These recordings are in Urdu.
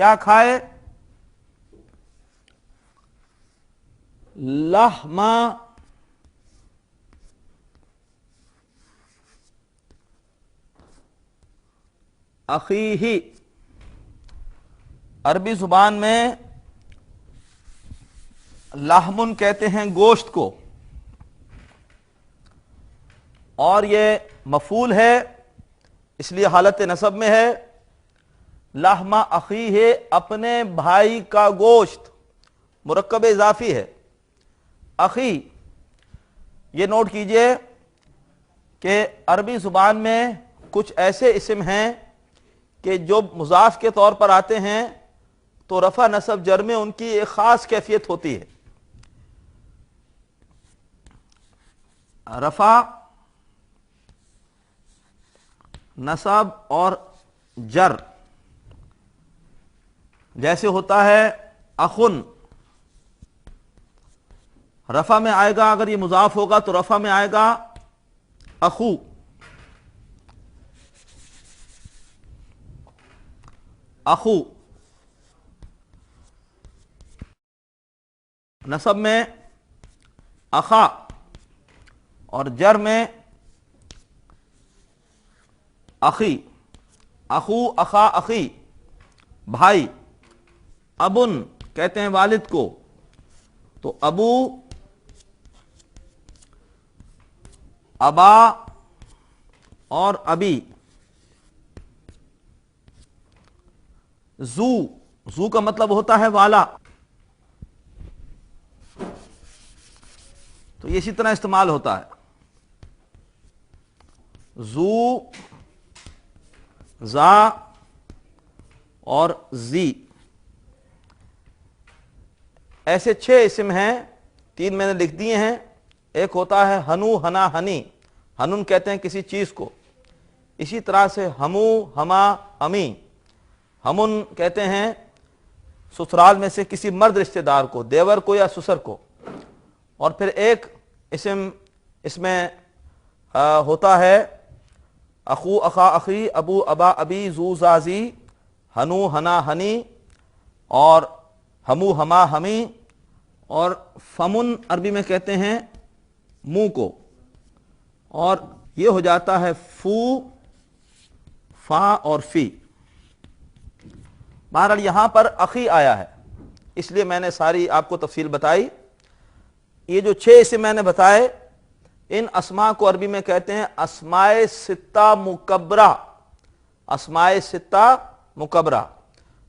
کیا کھائے؟ لحم اخیہ، عربی زبان میں لحمن کہتے ہیں گوشت کو، اور یہ مفعول ہے اس لیے حالت نصب میں ہے۔ لحم اخیہ، اپنے بھائی کا گوشت، مرکب اضافی ہے اخی۔ یہ نوٹ کیجئے کہ عربی زبان میں کچھ ایسے اسم ہیں کہ جو مضاف کے طور پر آتے ہیں تو رفع نصب جر میں ان کی ایک خاص کیفیت ہوتی ہے۔ رفع نصب اور جر جیسے ہوتا ہے اخن، رفع میں آئے گا، اگر یہ مضاف ہوگا تو رفع میں آئے گا اخو، اخو، نصب میں اخا، اور جر میں اخی، اخو، اخا، اخی، بھائی۔ ابن کہتے ہیں والد کو، تو ابو، ابا اور ابی۔ زو، زو کا مطلب ہوتا ہے والا، تو یہ اسی طرح استعمال ہوتا ہے۔ زو، زا اور زی، ایسے 6 اسم ہیں، 3 میں نے لکھ دیے ہیں۔ ایک ہوتا ہے ہنو، ہنا، ہنی، ہنن کہتے ہیں کسی چیز کو، اسی طرح سے ہمو، ہما، ہمی، ہمن کہتے ہیں سسرال میں سے کسی مرد رشتہ دار کو، دیور کو یا سسر کو۔ اور پھر ایک اسم اس میں ہوتا ہے اخو، اخا، اخی، ابو، ابا، ابی، زو، زا، زی، ہنو، ہنا، ہنی، اور ہمو، ہما، ہمی، اور فمن عربی میں کہتے ہیں منہ کو، اور یہ ہو جاتا ہے فو، فا اور فی۔ بہرحال یہاں پر اخی آیا ہے، اس لیے میں نے ساری آپ کو تفصیل بتائی۔ یہ جو 6 اسم میں نے بتائے، ان اسماء کو عربی میں کہتے ہیں اسماء ستہ مکبرہ، اسماء ستہ مکبرہ۔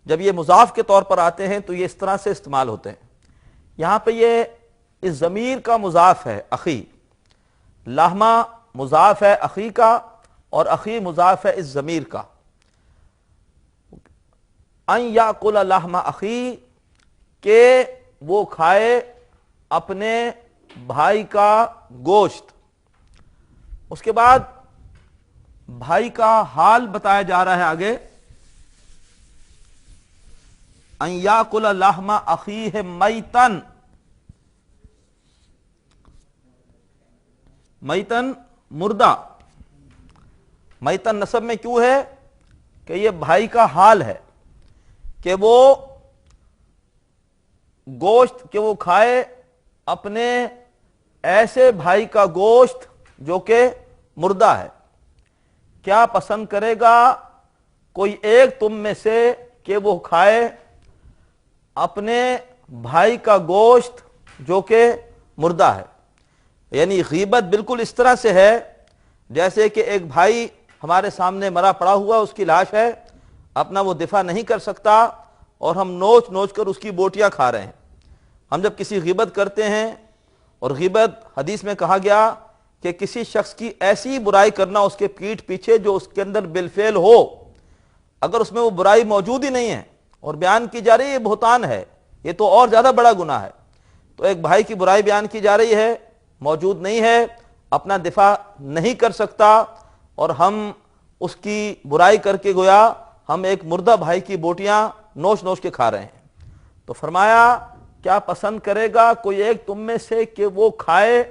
جب یہ مضاف کے طور پر آتے ہیں تو یہ اس طرح سے استعمال ہوتے ہیں۔ یہاں پہ یہ اس ضمیر کا مضاف ہے اخی، لحمہ مضاف ہے اخی کا، اور اخی مضاف ہے اس ضمیر کا۔ ان یاکل لحم اخی، کہ وہ کھائے اپنے بھائی کا گوشت۔ اس کے بعد بھائی کا حال بتایا جا رہا ہے آگے، ان یاکل لحم اخیہ میتن، میتن مردہ۔ میتن نسب میں کیوں ہے کہ یہ بھائی کا حال ہے کہ وہ گوشت کہ وہ کھائے اپنے ایسے بھائی کا گوشت جو کہ مردہ ہے۔ کیا پسند کرے گا کوئی ایک تم میں سے کہ وہ کھائے اپنے بھائی کا گوشت جو کہ مردہ ہے؟ یعنی غیبت بالکل اس طرح سے ہے جیسے کہ ایک بھائی ہمارے سامنے مرا پڑا ہوا، اس کی لاش ہے، اپنا وہ دفاع نہیں کر سکتا، اور ہم نوچ نوچ کر اس کی بوٹیاں کھا رہے ہیں۔ ہم جب کسی غیبت کرتے ہیں، اور غیبت حدیث میں کہا گیا کہ کسی شخص کی ایسی برائی کرنا اس کے پیٹھ پیچھے جو اس کے اندر بالفعل ہو، اگر اس میں وہ برائی موجود ہی نہیں ہے اور بیان کی جا رہی ہے، یہ بہتان ہے، یہ تو اور زیادہ بڑا گناہ ہے۔ تو ایک بھائی کی برائی بیان کی جا رہی ہے، موجود نہیں ہے، اپنا دفاع نہیں کر سکتا، اور ہم اس کی برائی کر کے گویا ہم ایک مردہ بھائی کی بوٹیاں نوچ نوچ کے کھا رہے ہیں۔ تو فرمایا کیا پسند کرے گا کوئی ایک تم میں سے کہ وہ کھائے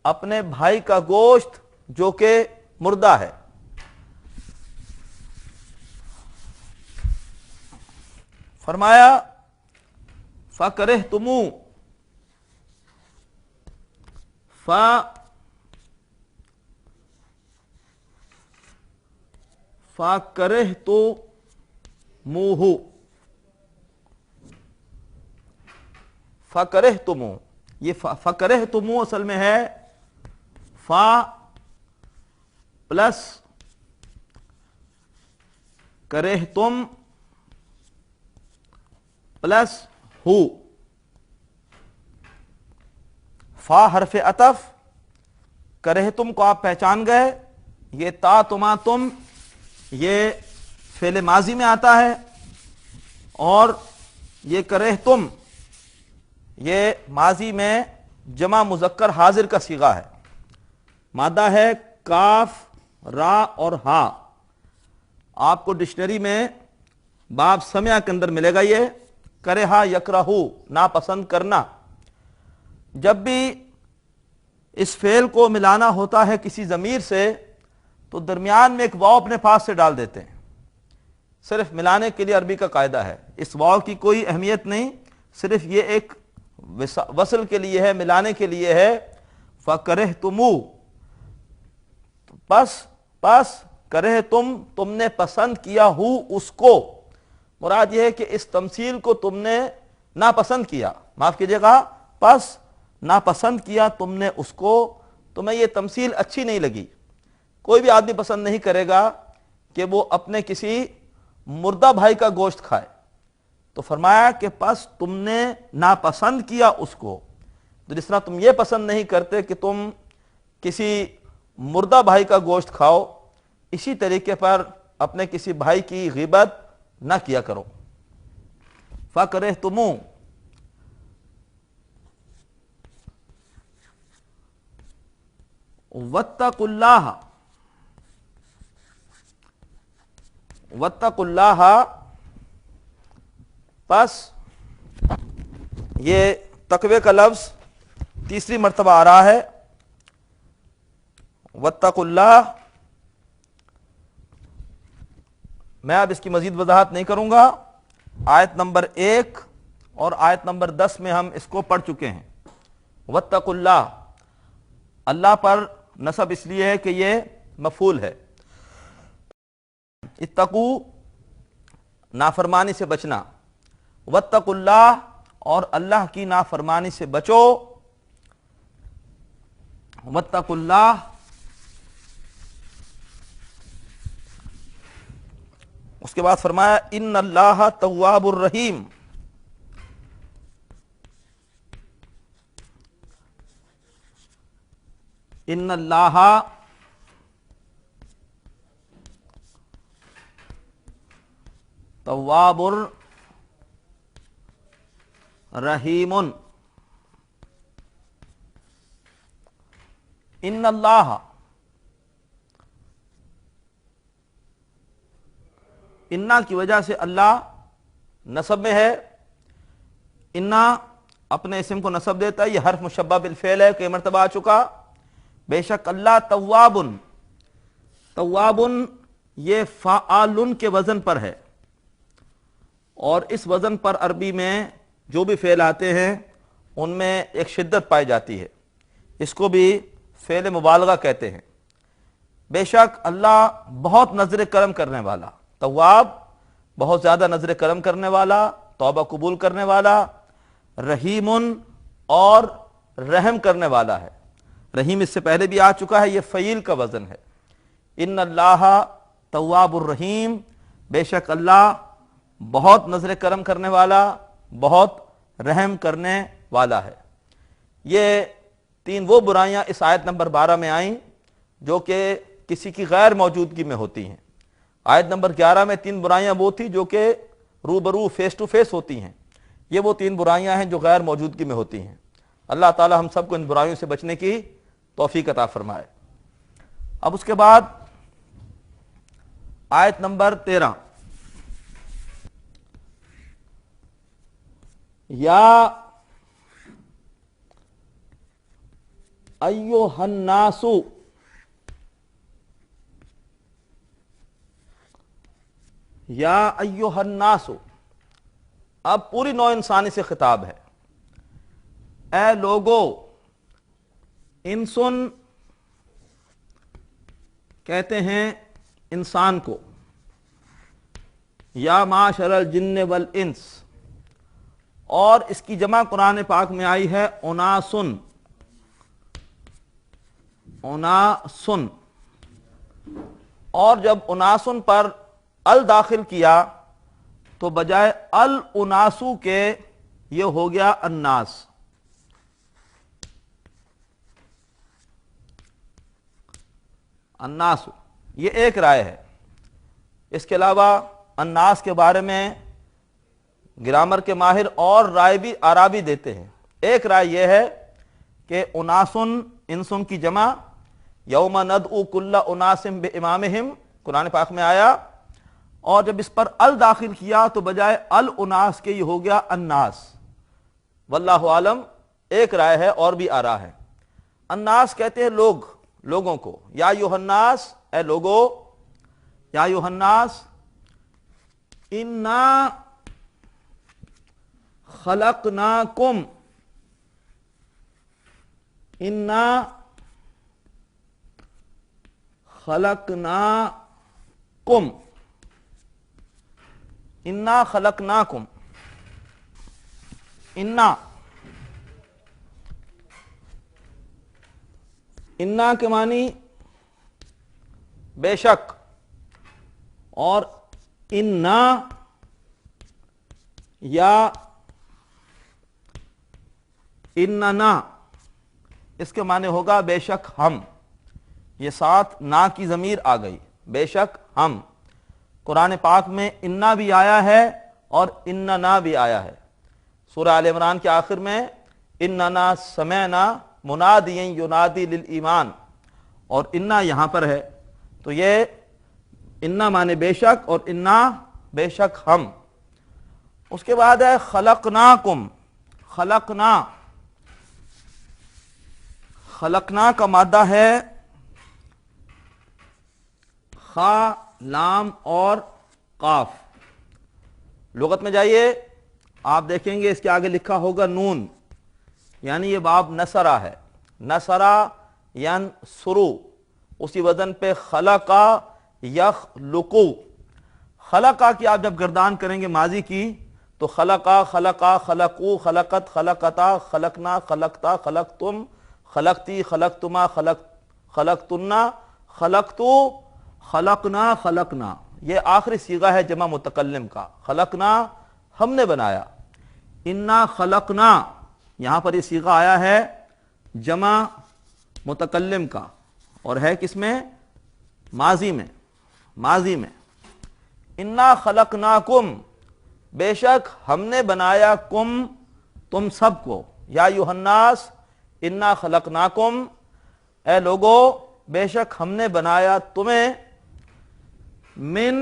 اپنے بھائی کا گوشت جو کہ مردہ ہے؟ فرمایا فَكَرِهْتُمُ فَكَرِهْتُمُوهُ فَكَرِهْتُمُ یہ فَكَرِهْتُمُ اصل میں ہے فا پلس کرہتم پلس ہو، فا حرف عطف، کرہتم کو آپ پہچان گئے، یہ تا تما تم یہ فعل ماضی میں آتا ہے، اور یہ کرہتم یہ ماضی میں جمع مذکر حاضر کا صیغہ ہے، مادہ ہے کاف را اور ہا۔ آپ کو ڈکشنری میں باب سمع کے اندر ملے گا یہ کرہا یکرہو ناپسند کرنا۔ جب بھی اس فعل کو ملانا ہوتا ہے کسی ضمیر سے تو درمیان میں ایک واو اپنے پاس سے ڈال دیتے ہیں، صرف ملانے کے لیے عربی کا قاعدہ ہے، اس واو کی کوئی اہمیت نہیں، صرف یہ ایک وصل کے لیے ہے، ملانے کے لیے ہے۔ فَكَرِهْتُمُ پس کرہ تم نے پسند کیا ہو اس کو، مراد یہ ہے کہ اس تمثیل کو تم نے ناپسند کیا، معاف کیجئے گا، پس ناپسند کیا تم نے اس کو، تمہیں یہ تمثیل اچھی نہیں لگی۔ کوئی بھی آدمی پسند نہیں کرے گا کہ وہ اپنے کسی مردہ بھائی کا گوشت کھائے، تو فرمایا کہ پس تم نے ناپسند کیا اس کو، تو جس طرح تم یہ پسند نہیں کرتے کہ تم کسی مردہ بھائی کا گوشت کھاؤ، اسی طریقے پر اپنے کسی بھائی کی غیبت نہ کیا کرو۔ فَكَرِهْتُمُ وَاتَّقُوا اللَّهَ پس یہ تقوی کا لفظ تیسری مرتبہ آ رہا ہے، وَاتَّقُوا اللَّهَ۔ میں اب اس کی مزید وضاحت نہیں کروں گا، آیت نمبر 1 اور آیت نمبر 10 میں ہم اس کو پڑھ چکے ہیں۔ وَاتَّقُوا اللَّهَ اللہ پر نصب اس لیے ہے کہ یہ مفعول ہے، اتقو نافرمانی سے بچنا، واتقوا اللہ اور اللہ کی نافرمانی سے بچو، واتقوا اللہ اس کے بعد فرمایا ان اللہ تواب الرحیم، ان اللہ تواب الرحیم، ان اللہ انا کی وجہ سے اللہ نصب میں ہے، انا اپنے اسم کو نصب دیتا ہے، یہ حرف مشبہ بالفعل ہے، کئی مرتبہ آ چکا، بے شک اللہ توابن، توابن یہ فعالن کے وزن پر ہے، اور اس وزن پر عربی میں جو بھی فعل آتے ہیں ان میں ایک شدت پائی جاتی ہے، اس کو بھی فعل مبالغہ کہتے ہیں۔ بے شک اللہ بہت نظر کرم کرنے والا، تواب بہت زیادہ نظر کرم کرنے والا، توبہ قبول کرنے والا، رحیم اور رحم کرنے والا ہے۔ رحیم اس سے پہلے بھی آ چکا ہے، یہ فعیل کا وزن ہے۔ ان اللہ تواب الرحیم، بے شک اللہ بہت نظر کرم کرنے والا، بہت رحم کرنے والا ہے۔ یہ تین وہ برائیاں اس آیت نمبر 12 میں آئیں جو کہ کسی کی غیر موجودگی میں ہوتی ہیں۔ آیت نمبر 11 میں 3 برائیاں وہ تھی جو کہ روبرو فیس ٹو فیس ہوتی ہیں، یہ وہ 3 برائیاں ہیں جو غیر موجودگی میں ہوتی ہیں۔ اللہ تعالی ہم سب کو ان برائیوں سے بچنے کی توفیق عطا فرمائے۔ اب اس کے بعد آیت نمبر 13، یا ایھا الناس، یا ایھا الناس، اب پوری نوع انسانی سے خطاب ہے. اے لوگو، انسن کہتے ہیں انسان کو، یا معاشر الجن والانس، اور اس کی جمع قرآن پاک میں آئی ہے اناسن. اناسن، اور جب اناسن پر ال داخل کیا تو بجائے الاناسو کے یہ ہو گیا الناس. الناس یہ ایک رائے ہے. اس کے علاوہ الناس کے بارے میں گرامر کے ماہر اور رائے بھی آرا بھی دیتے ہیں. ایک رائے یہ ہے کہ اناسن انسن کی جمع یوم ندعو کل اناس بامامہم قرآن پاک میں آیا، اور جب اس پر ال داخل کیا تو بجائے الاناس کے یہ ہو گیا الناس. واللہ عالم ایک رائے ہے اور بھی آرا ہے. الناس کہتے ہیں لوگ، لوگوں کو. یا ایھا الناس، اے لوگو، یا ایھا الناس انا خلقناکم، انا خلقناکم، انا خلقناکم. انا، انا کے معنی بے شک، اور انا یا اننا اس کے معنی ہوگا بے شک ہم. یہ ساتھ نا کی ضمیر آ گئی، بے شک ہم. قرآن پاک میں انا بھی آیا ہے اور اننا بھی آیا ہے. سورہ آل عمران کے آخر میں اننا سمعنا منادیا ینادی للایمان، اور انا یہاں پر ہے. تو یہ انا معنی بے شک اور انا بے شک ہم. اس کے بعد ہے خلقناکم. خلقنا، خلقنا کا مادہ ہے خا، لام اور قاف. لغت میں جائیے، آپ دیکھیں گے اس کے آگے لکھا ہوگا نون، یعنی یہ باب نصرہ ہے. نصرہ ینصرو، اسی وزن پہ خلقا یخلقو. خلقا کی آپ جب گردان کریں گے ماضی کی تو خلقا، خلقا، خلقو، خلقت، خلقتا، خلقنا، خلقتا، خلقتم، خلقتی، خلقتما، خلقتنا، خلقتو، خلقنا، خلقنا. یہ آخری صیغہ ہے جمع متکلم کا. خلقنا ہم نے بنایا. انا خلقنا یہاں پر یہ صیغہ آیا ہے جمع متکلم کا، اور ہے کس میں؟ ماضی میں. ماضی میں انا خلقناکم، بے شک ہم نے بنایا، کم تم سب کو. یا ایھا الناس انا خلقناکم، اے لوگو بے شک ہم نے بنایا تمہیں، من،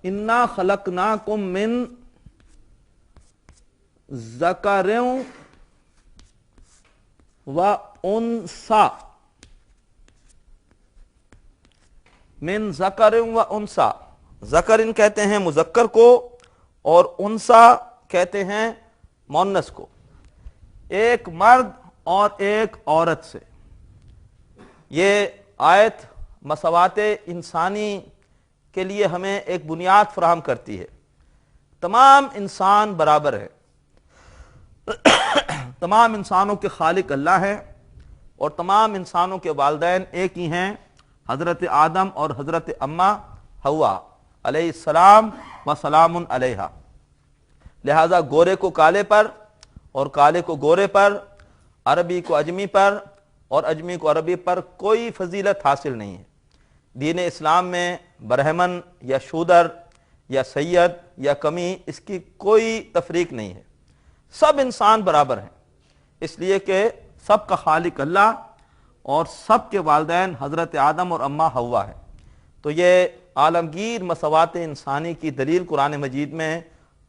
انا خلقناکم من ذکر و انثی، من ذکر و انثی. ذکرن کہتے ہیں مذکر کو اور انثی کہتے ہیں مؤنث کو. ایک مرد اور ایک عورت سے. یہ آیت مساوات انسانی کے لیے ہمیں ایک بنیاد فراہم کرتی ہے. تمام انسان برابر ہے. تمام انسانوں کے خالق اللہ ہے، اور تمام انسانوں کے والدین ایک ہی ہیں، حضرت آدم اور حضرت اماں حوا علیہ السلام و سلام علیہا. لہذا گورے کو کالے پر اور کالے کو گورے پر، عربی کو اجمی پر اور اجمی کو عربی پر کوئی فضیلت حاصل نہیں ہے. دین اسلام میں برہمن یا شودر یا سید یا کمی اس کی کوئی تفریق نہیں ہے. سب انسان برابر ہیں، اس لیے کہ سب کا خالق اللہ اور سب کے والدین حضرت آدم اور اماں حوا ہے. تو یہ عالمگیر مساوات انسانی کی دلیل قرآن مجید میں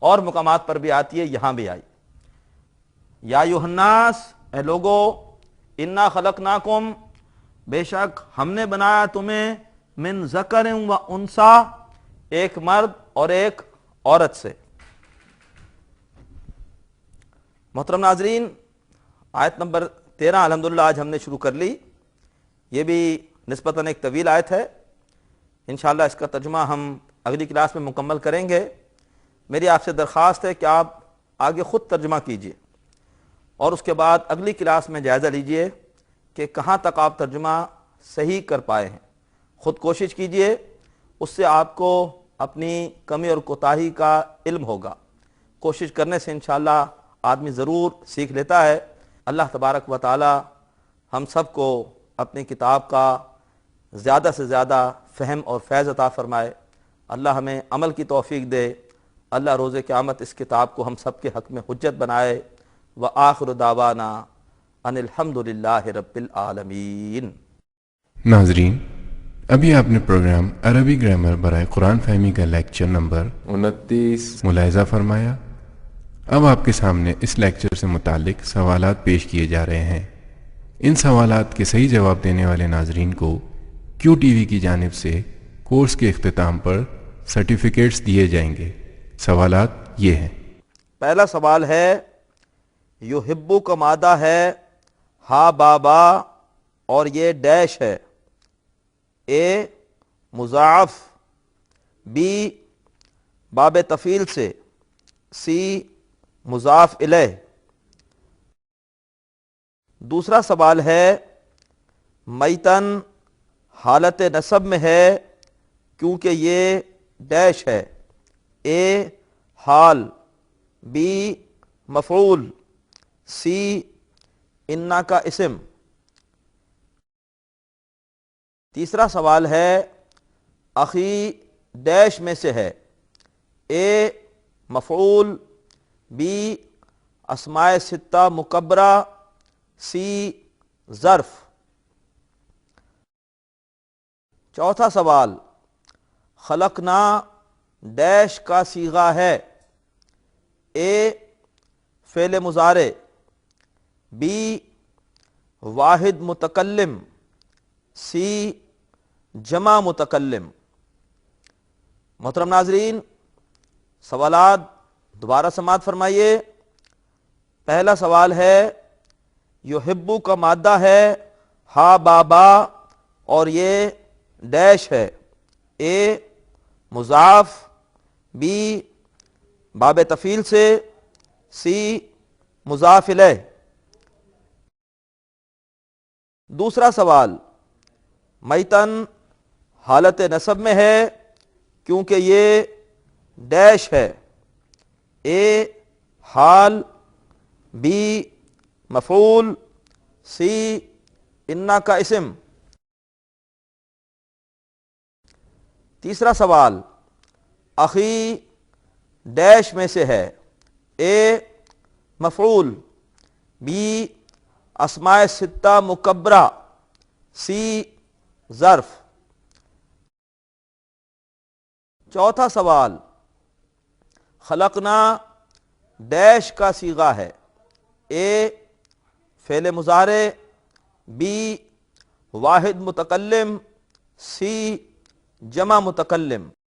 اور مقامات پر بھی آتی ہے، یہاں بھی آئی. یا ایھا الناس، اے لوگو، انا خلقناکم، بے شک ہم نے بنایا تمہیں، من ذکر و انثی، ایک مرد اور ایک عورت سے۔ محترم ناظرین، آیت نمبر 13 الحمدللہ آج ہم نے شروع کر لی۔ یہ بھی نسبتاً ایک طویل آیت ہے، انشاءاللہ اس کا ترجمہ ہم اگلی کلاس میں مکمل کریں گے۔ میری آپ سے درخواست ہے کہ آپ آگے خود ترجمہ کیجئے اور اس کے بعد اگلی کلاس میں جائزہ لیجئے کہ کہاں تک آپ ترجمہ صحیح کر پائے ہیں۔ خود کوشش کیجئے، اس سے آپ کو اپنی کمی اور کوتاہی کا علم ہوگا۔ کوشش کرنے سے انشاءاللہ آدمی ضرور سیکھ لیتا ہے۔ اللہ تبارک و تعالی ہم سب کو اپنی کتاب کا زیادہ سے زیادہ فہم اور فیض عطا فرمائے۔ اللہ ہمیں عمل کی توفیق دے۔ اللہ روز قیامت اس کتاب کو ہم سب کے حق میں حجت بنائے۔ وآخر دعوانا ان الحمد للہ رب العالمین۔ ناظرین، ابھی آپ نے پروگرام عربی گرامر برائے قرآن فہمی کا لیکچر نمبر 29 ملاحظہ فرمایا۔ اب آپ کے سامنے اس لیکچر سے متعلق سوالات پیش کیے جا رہے ہیں۔ ان سوالات کے صحیح جواب دینے والے ناظرین کو کیو ٹی وی کی جانب سے کورس کے اختتام پر سرٹیفکیٹس دیے جائیں گے۔ سوالات یہ ہیں۔ پہلا سوال ہے، یحبو کا مادہ ہے ہا بابا اور یہ ڈیش ہے۔ اے مضاعف، بی باب تفعیل سے، سی مضاف الیہ۔ دوسرا سوال ہے، میتن حالت نصب میں ہے کیونکہ یہ ڈیش ہے۔ اے حال، بی مفعول، سی انا کا اسم۔ تیسرا سوال ہے، اخی ڈیش میں سے ہے۔ اے مفعول، بی اسماء ستہ مکبرہ، سی ظرف۔ چوتھا سوال، خلقنا ڈیش کا صیغہ ہے۔ اے فعل مضارع، بی واحد متکلم، سی جمع متکلم۔ محترم ناظرین، سوالات دوبارہ سماعت فرمائیے۔ پہلا سوال ہے، یحبو کا مادہ ہے ہا بابا اور یہ ڈیش ہے۔ اے مضاف، بی باب تفعیل سے، سی مضاف الیہ۔ دوسرا سوال، میتن حالت نصب میں ہے کیونکہ یہ ڈیش ہے۔ اے حال، بی مفعول، سی انا کا اسم۔ تیسرا سوال، اخی ڈیش میں سے ہے۔ اے مفعول، بی اسماء ستہ مکبرہ، سی ظرف۔ چوتھا سوال، خلقنا ڈیش کا صیغہ ہے۔ اے فعل مضارع، بی واحد متکلم، سی جمع متکلم۔